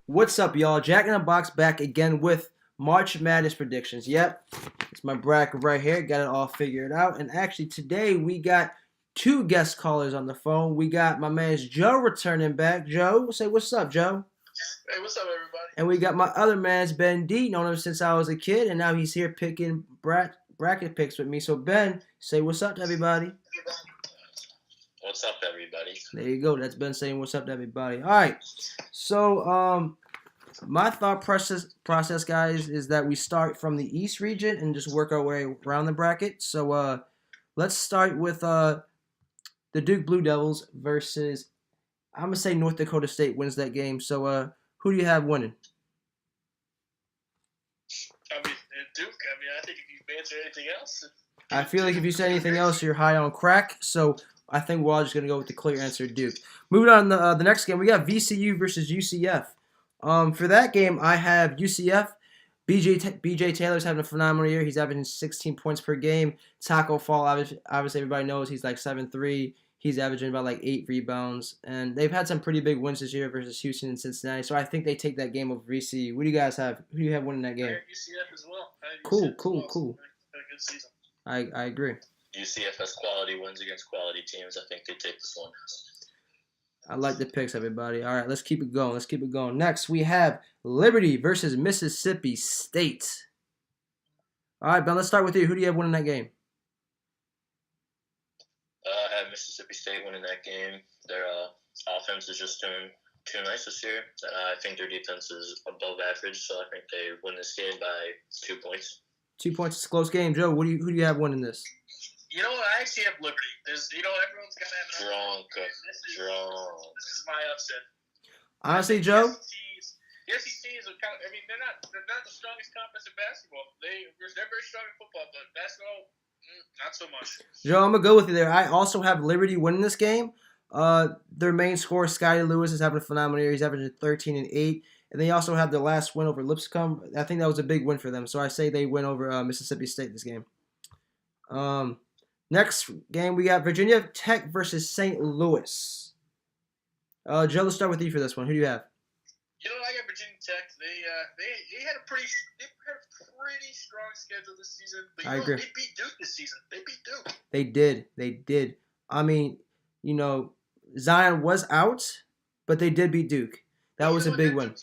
What's up, y'all? Jack in the Box back again with March Madness predictions. Yep, it's my bracket right here. Got it all figured out. And actually, today we got two guest callers on the phone. We got my man's Joe returning back. Joe, say what's up, Joe. Hey, what's up, everybody? And we got my other man's Ben D. Known him since I was a kid, and now he's here picking bracket picks with me. So Ben, say what's up to everybody. What's up, everybody? There you go. That's Ben saying what's up to everybody. All right. So my thought process, guys, is that we start from the East region and just work our way around the bracket. So let's start with the Duke Blue Devils versus, I'm gonna say, North Dakota State wins that game. So who do you have winning? I mean, Duke. I think if you answer anything else, I feel like if you say anything else, you're high on crack. So I think we're all just gonna go with the clear answer, Duke. Moving on, the next game, we got VCU versus UCF. For that game, I have UCF. BJ Taylor's having a phenomenal year. He's averaging 16 points per game. Taco Fall, obviously everybody knows he's like 7'3". He's averaging about like 8 rebounds. And they've had some pretty big wins this year versus Houston and Cincinnati. So I think they take that game over VCU. What do you guys have? Who do you have winning that game? UCF as well. Cool. Had a good season. I agree. UCF has quality wins against quality teams. I think they take this one. I like the picks, everybody. All right, let's keep it going. Next, we have Liberty versus Mississippi State. All right, Ben, let's start with you. Who do you have winning that game? I have Mississippi State winning that game. Their offense is just doing too nice this year. I think their defense is above average, so I think they win this game by 2 points. 2 points. It's a close game. Joe, who do you have winning this? You know what? I actually have Liberty. Everyone's got to have an upset. This is my upset. Honestly, Joe? The SEC is they're not the strongest conference in basketball. They're very strong in football, but basketball, not so much. Joe, I'm going to go with you there. I also have Liberty winning this game. Their main scorer, Scotty Lewis, is having a phenomenal year. He's averaging 13 and 8. And they also have their last win over Lipscomb. I think that was a big win for them. So I say they win over Mississippi State this game. Next game, we got Virginia Tech versus St. Louis. Joe, let's start with you for this one. Who do you have? I got Virginia Tech. They had a pretty strong schedule this season. But I agree. They beat Duke this season. They beat Duke. They did. I mean, Zion was out, but they did beat Duke. That was a big win.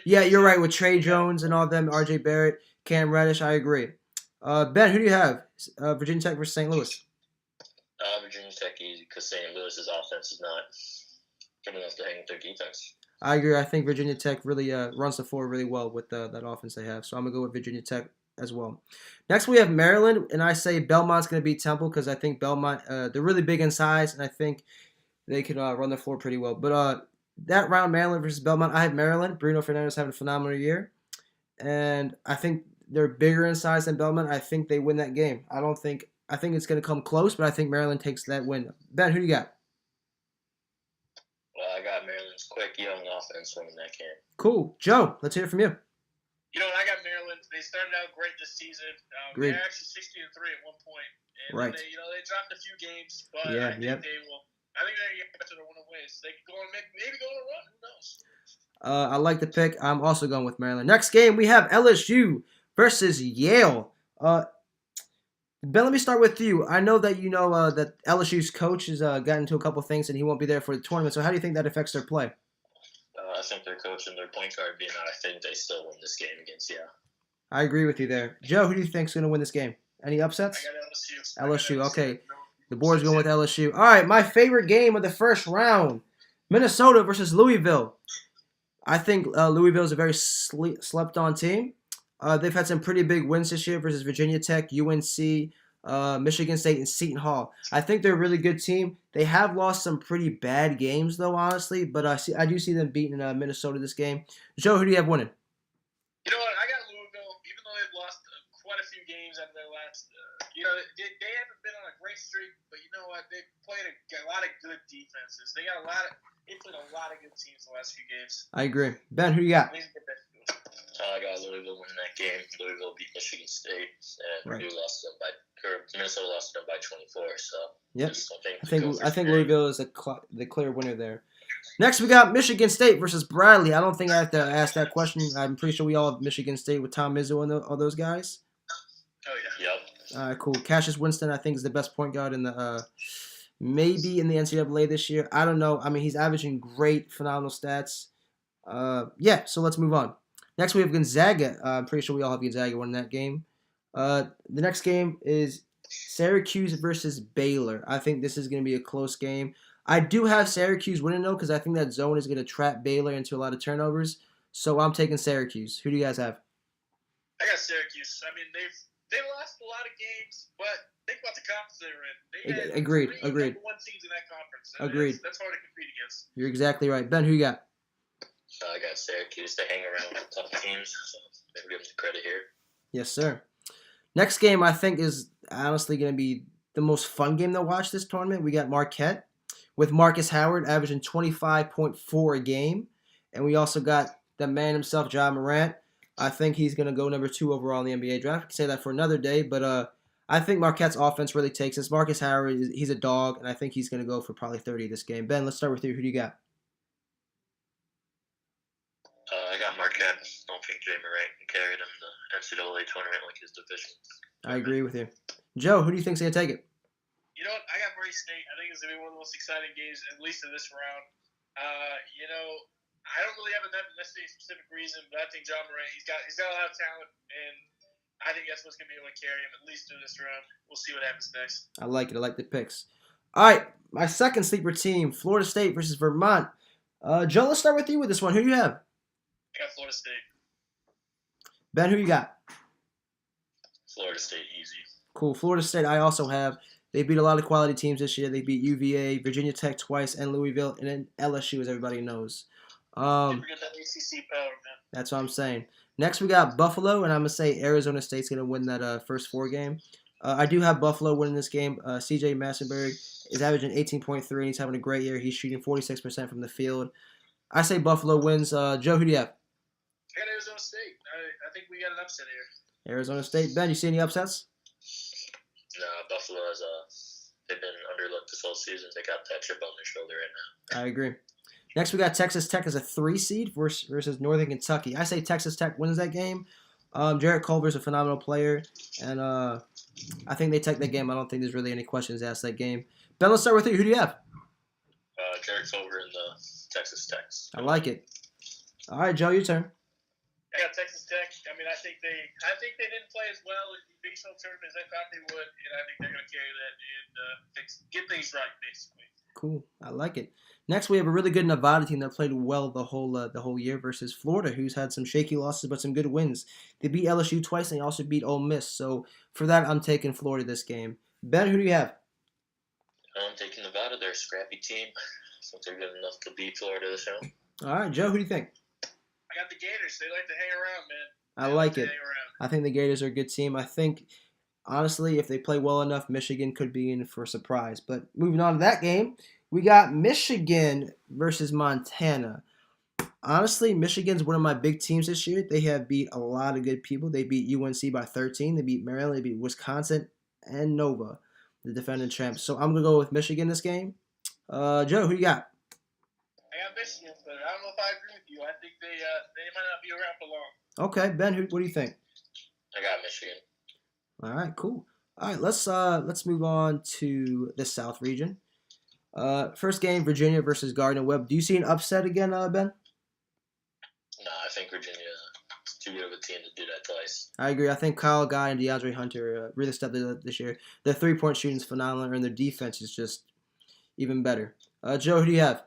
Yeah, you're right, with Trey Jones and all them, R.J. Barrett, Cam Reddish. I agree. Ben, who do you have? Virginia Tech versus St. Louis. Virginia Tech easy because St. Louis's offense is not good enough to hang with their defense. I agree. I think Virginia Tech really runs the floor really well with that offense they have. So I'm going to go with Virginia Tech as well. Next, we have Maryland, and I say Belmont's going to beat Temple because I think Belmont, they're really big in size, and I think they can run the floor pretty well. But that round, Maryland versus Belmont, I have Maryland. Bruno Fernandez having a phenomenal year. And I think they're bigger in size than Belmont. I think they win that game. I think it's going to come close, but I think Maryland takes that win. Ben, who do you got? Well, I got Maryland's quick, young offense winning that game. Cool. Joe, let's hear it from you. I got Maryland. They started out great this season. They're actually 16-3 at one point. And right. They dropped a few games, but yeah, I think they will. I think they're going to get to the one of ways. They could maybe go on a run. Who knows? I like the pick. I'm also going with Maryland. Next game, we have LSU versus Yale. Ben, let me start with you. I know that that LSU's coach has gotten into a couple things and he won't be there for the tournament. So how do you think that affects their play? I think their coach and their point guard being out, I think they still win this game against Yale. I agree with you there. Joe, who do you think is going to win this game? Any upsets? I got LSU. Okay. The board's going with LSU. All right, my favorite game of the first round, Minnesota versus Louisville. I think Louisville is a very slept-on team. They've had some pretty big wins this year versus Virginia Tech, UNC, Michigan State, and Seton Hall. I think they're a really good team. They have lost some pretty bad games, though, honestly. But I do see them beating Minnesota this game. Joe, who do you have winning? You know what? I got Louisville, even though they've lost quite a few games out of their last. They haven't been on a great streak, but you know what? They've played a lot of good defenses. They played a lot of good teams the last few games. I agree. Ben, who you got? I got Louisville winning that game. Louisville beat Michigan State, and Right. Minnesota lost them by 24. So yep. I think Louisville is the clear winner there. Next, we got Michigan State versus Bradley. I don't think I have to ask that question. I'm pretty sure we all have Michigan State with Tom Izzo and all those guys. Oh yeah. Yep. All right, cool. Cassius Winston, I think, is the best point guard in the maybe in the NCAA this year. I don't know. I mean, he's averaging great, phenomenal stats. Yeah. So let's move on. Next, we have Gonzaga. I'm pretty sure we all have Gonzaga winning that game. The next game is Syracuse versus Baylor. I think this is going to be a close game. I do have Syracuse winning though because I think that zone is going to trap Baylor into a lot of turnovers. So I'm taking Syracuse. Who do you guys have? I got Syracuse. I mean, they lost a lot of games, but think about the conference they were in. They had Agreed. three Agreed. number one teams in that conference. Agreed. That's hard to compete against. You're exactly right. Ben, who you got? I got Syracuse to hang around with tough teams, so maybe give them the credit here. Yes, sir. Next game I think is honestly going to be the most fun game to watch this tournament. We got Marquette with Marcus Howard averaging 25.4 a game. And we also got the man himself, John Morant. I think he's going to go number 2 overall in the NBA draft. I can say that for another day, but I think Marquette's offense really takes this. Marcus Howard, he's a dog, and I think he's going to go for probably 30 this game. Ben, let's start with you. Who do you got? I got Marquette. Don't think Jay Morant can carry them to the NCAA tournament like his division. I agree with you. Joe, who do you think's going to take it? You know what? I got Murray State. I think it's going to be one of the most exciting games, at least in this round. You know, I don't really have a necessarily specific reason, but I think John Morant, he's got a lot of talent, and I think that's what's going to be able to carry him at least through this round. We'll see what happens next. I like it. I like the picks. All right, my second sleeper team, Florida State versus Vermont. Joe, let's start with you with this one. Who do you have? I got Florida State. Ben, who you got? Florida State easy. Cool. Florida State, I also have. They beat a lot of quality teams this year. They beat UVA, Virginia Tech twice, and Louisville, and then LSU, as everybody knows. Don't forget that ACC power, man. That's what I'm saying. Next, we got Buffalo, and I'm going to say Arizona State's going to win that first 4 game. I do have Buffalo winning this game. CJ Massenberg is averaging 18.3, and he's having a great year. He's shooting 46% from the field. I say Buffalo wins. Joe, who do you have? I got Arizona State. I think we got an upset here. Arizona State. Ben, you see any upsets? No, Buffalo has they've been underlooked this whole season. They got that chip on their shoulder right now. I agree. Next, we got Texas Tech as a 3 seed versus Northern Kentucky. I say Texas Tech wins that game. Jarrett Culver's a phenomenal player, and I think they take that game. I don't think there's really any questions asked that game. Ben, let's start with you. Who do you have? Jarrett Culver in the Texas Techs. I like it. All right, Joe, your turn. I got Texas Tech. I mean, I think they didn't play as well in the Big 12 tournament as I thought they would, and I think they're going to carry that and get things right, basically. Cool. I like it. Next, we have a really good Nevada team that played well the whole year versus Florida, who's had some shaky losses but some good wins. They beat LSU twice, and they also beat Ole Miss. So for that, I'm taking Florida this game. Ben, who do you have? I'm taking Nevada. They're a scrappy team. I think they're good enough to beat Florida this round. All right, Joe, who do you think? I got the Gators. They like to hang around, man. I like it. I think the Gators are a good team. I think, honestly, if they play well enough, Michigan could be in for a surprise. But moving on to that game, we got Michigan versus Montana. Honestly, Michigan's one of my big teams this year. They have beat a lot of good people. They beat UNC by 13. They beat Maryland. They beat Wisconsin and Nova, the defending champs. So I'm going to go with Michigan this game. Joe, who you got? I got Michigan, but I don't know if I agree with you. I think they might not be around for long. Okay, Ben, what do you think? I got Michigan. All right, cool. All right, let's move on to the South region. First game, Virginia versus Gardner-Webb. Do you see an upset again, Ben? No, I think Virginia is too good of a team to do that twice. I agree. I think Kyle Guy and DeAndre Hunter really stepped it up this year. Their three-point shooting is phenomenal, and their defense is just even better. Joe, who do you have?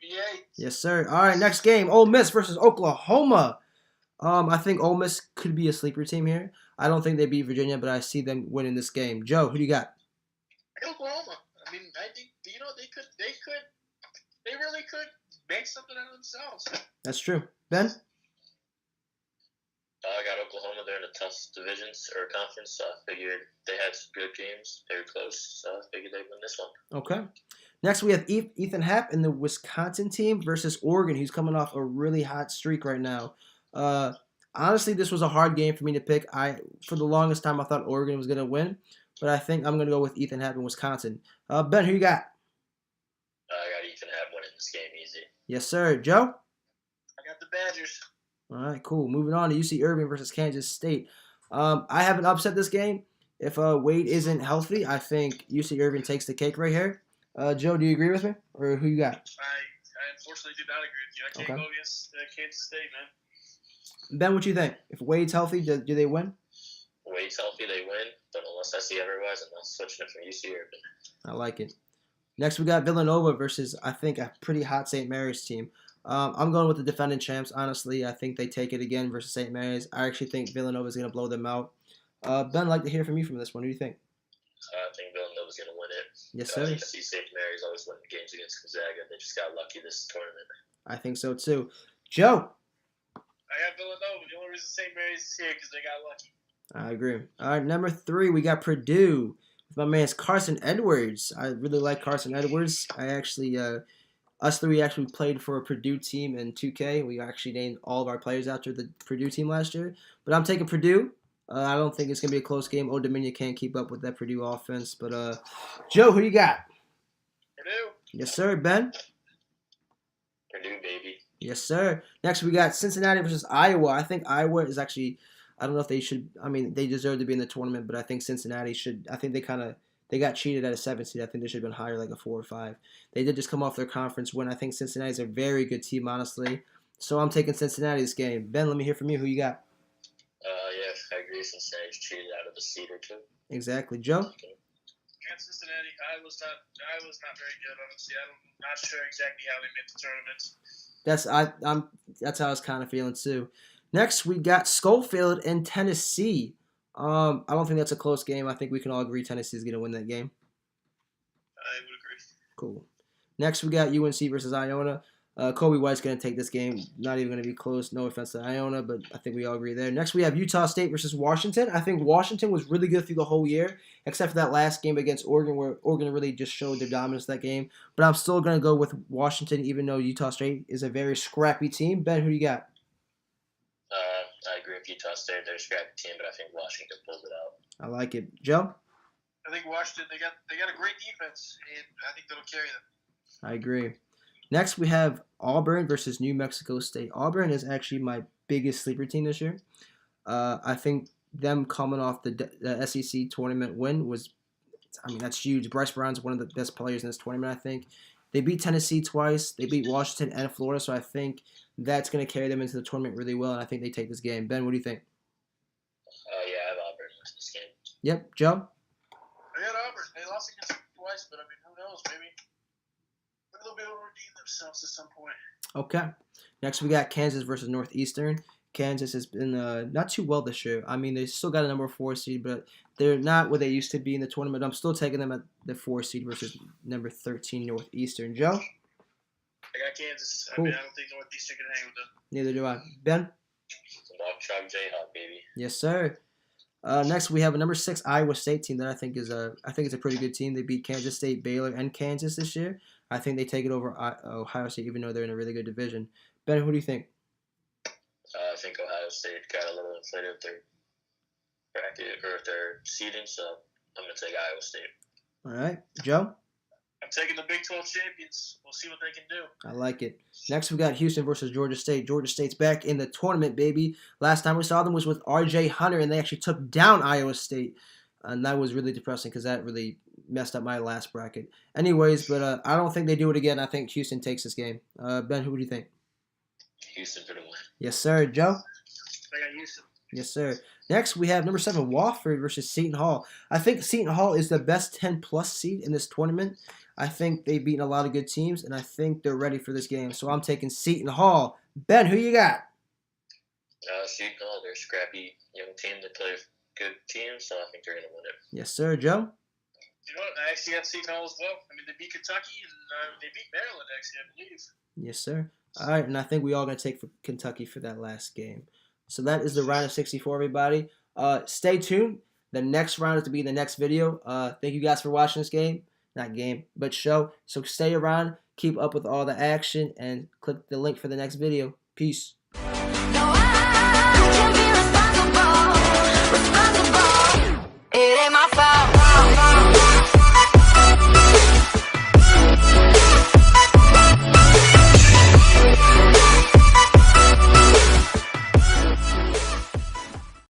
UVA. Yes, sir. All right, next game, Ole Miss versus Oklahoma. I think Ole Miss could be a sleeper team here. I don't think they beat Virginia, but I see them winning this game. Joe, who do you got? I got Oklahoma. I mean, I think they really could make something out of themselves. That's true. Ben? I got Oklahoma. They're in a tough divisions or conference. So I figured they had some good games. They were close. So I figured they'd win this one. Okay. Next, we have Ethan Happ in the Wisconsin team versus Oregon, who's coming off a really hot streak right now. Honestly, this was a hard game for me to pick. For the longest time, I thought Oregon was going to win, but I think I'm going to go with Ethan Happ in Wisconsin. Ben, who you got? I got Ethan Happ winning this game easy. Yes, sir. Joe? I got the Badgers. All right, cool. Moving on to UC Irving versus Kansas State. I haven't upset this game. If Wade isn't healthy, I think UC Irving takes the cake right here. Joe, do you agree with me? Or who you got? I unfortunately do not agree with you. I can't go against Kansas State, man. Ben, what you think? If Wade's healthy, do they win? Wade's healthy, they win. But unless I see otherwise, I'm not switching it from UC Irving. I like it. Next, we got Villanova versus, I think, a pretty hot St. Mary's team. I'm going with the defending champs, honestly. I think they take it again versus St. Mary's. I actually think Villanova is going to blow them out. Ben, I'd like to hear from you from this one. What do you think? I think Villanova's going to win it. Yes, sir. You see St. Mary's always winning games against Gonzaga. They just got lucky this tournament. I think so, too. Joe? I got Villanova. The only reason St. Mary's is here because they got lucky. I agree. All right, number 3, we got Purdue. My man's Carson Edwards. I really like Carson Edwards. I actually, us three actually played for a Purdue team in 2K. We actually named all of our players after the Purdue team last year. But I'm taking Purdue. I don't think it's going to be a close game. Old Dominion can't keep up with that Purdue offense. But, Joe, who you got? Purdue. Yes, sir. Ben? Purdue, baby. Yes, sir. Next, we got Cincinnati versus Iowa. I think Iowa is actually, I don't know if they should, I mean, they deserve to be in the tournament, but I think Cincinnati should, I think they got cheated at a 7 seed. I think they should have been higher, like a 4 or 5. They did just come off their conference win. I think Cincinnati's a very good team, honestly. So I'm taking Cincinnati this game. Ben, let me hear from you. Who you got? Yeah, I agree. Cincinnati's cheated out of the seed or two. Exactly. Joe? Against Cincinnati, Iowa's not very good, honestly. I'm not sure exactly how they made the tournament. That's how I was kind of feeling too. Next, we got Schofield and Tennessee. I don't think that's a close game. I think we can all agree Tennessee's going to win that game. I would agree. Cool. Next, we got UNC versus Iona. Kobe White's going to take this game. Not even going to be close. No offense to Iona, but I think we all agree there. Next, we have Utah State versus Washington. I think Washington was really good through the whole year, except for that last game against Oregon, where Oregon really just showed their dominance that game. But I'm still going to go with Washington, even though Utah State is a very scrappy team. Ben, who do you got? I agree with Utah State. They're a scrappy team, but I think Washington pulls it out. I like it. Joe? I think Washington, they got a great defense, and I think that'll carry them. I agree. Next, we have Auburn versus New Mexico State. Auburn is actually my biggest sleeper team this year. I think them coming off the SEC tournament win was, I mean, that's huge. Bryce Brown's one of the best players in this tournament, I think. They beat Tennessee twice. They beat Washington and Florida, so I think that's going to carry them into the tournament really well, and I think they take this game. Ben, what do you think? Yeah, I have Auburn in this game. Yep. Joe? I got Auburn. They lost against them twice, but I mean, who knows? Maybe they'll be able to redeem themselves at some point. Okay. Next, we got Kansas versus Northeastern. Kansas has been not too well this year. I mean, they still got a number 4 seed, but they're not what they used to be in the tournament. I'm still taking them at the 4 seed versus number 13 Northeastern. Joe? I got Kansas. Cool. I mean, I don't think Northeastern can hang with them. Neither do I. Ben? Walk chalk Jayhawk, baby. Yes, sir. Next, we have a number 6 Iowa State team that I think is it's a pretty good team. They beat Kansas State, Baylor, and Kansas this year. I think they take it over Ohio State, even though they're in a really good division. Ben, who do you think? I think Ohio State got a little inflated with their bracket or their seeding, so I'm gonna take Iowa State. All right, Joe. I'm taking the Big 12 champions. We'll see what they can do. I like it. Next, we got Houston versus Georgia State. Georgia State's back in the tournament, baby. Last time we saw them was with R.J. Hunter, and they actually took down Iowa State. And that was really depressing because that really messed up my last bracket. Anyways, but I don't think they do it again. I think Houston takes this game. Ben, who do you think? Houston for the win. Yes, sir. Joe? I got Houston. Yes, sir. Next, we have number 7, Wofford versus Seton Hall. I think Seton Hall is the best 10-plus seed in this tournament. I think they've beaten a lot of good teams, and I think they're ready for this game. So I'm taking Seton Hall. Ben, who you got? Seton Hall, they're a scrappy young team that play good teams, so I think they're going to win it. Yes, sir. Joe? You know what? I actually got Seton Hall as well. I mean, they beat Kentucky, and they beat Maryland, actually, I believe. Yes, sir. All right, and I think we all going to take for Kentucky for that last game. So that is the round of 64, everybody. Stay tuned. The next round is to be in the next video. Thank you guys for watching this game. Not game, but show. So stay around, keep up with all the action, and click the link for the next video. Peace. No, I can't be responsible. It ain't my fault.